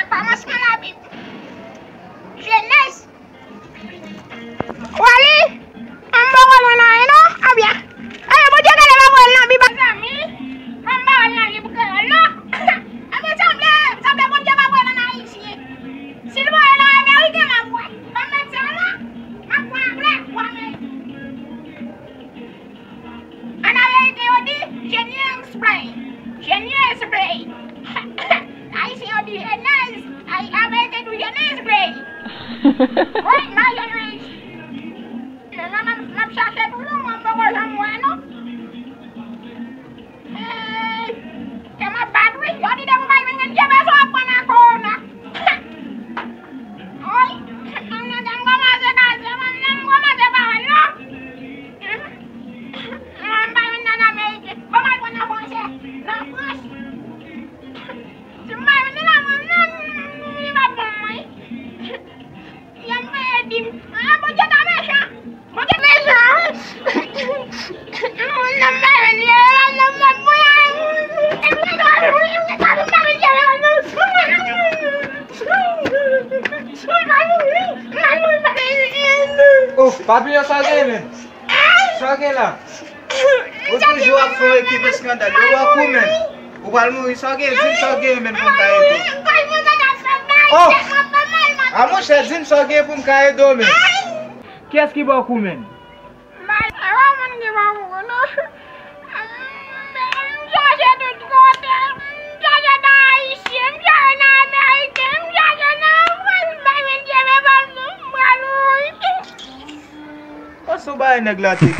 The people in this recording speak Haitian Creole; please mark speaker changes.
Speaker 1: Vamos con la Biblia. Jeunesse. Wali. Amba wala no abia. Ay mo jega le ba wala bi ba mi. Amba wala ni bu ka lo. Abi samble mo jega wala na ici. Silva na America na kwa. Amba tsala. Akwa black kwa me. Ana ye odi genuine spray. Genuine spray. I see odi nice. I am making to genuine spray. Right, my generation. Napsasya dulu membawa semuanya. Cuma bateri, jadi dia main dengan dia besok apa nak kona. Oi, mana jangan masuk aja, mana gua masuk bawah lo. Mampai mana meja, bapak gua nak masuk, nak mas. Cuma mana nak mana ni bapak mai. Yang medim, apa jadi apa? Mungkin besok.
Speaker 2: Fabinho sozinho, men. Sozinho lá. Outro jogo foi que esse escândalo. Eu vou comer. O balmo sozinho, sozinho, men, para cair. Oh, a moça zin sozinho para cair do men. Qu'est-ce qu'il va comer? Paso ba ay naglatid?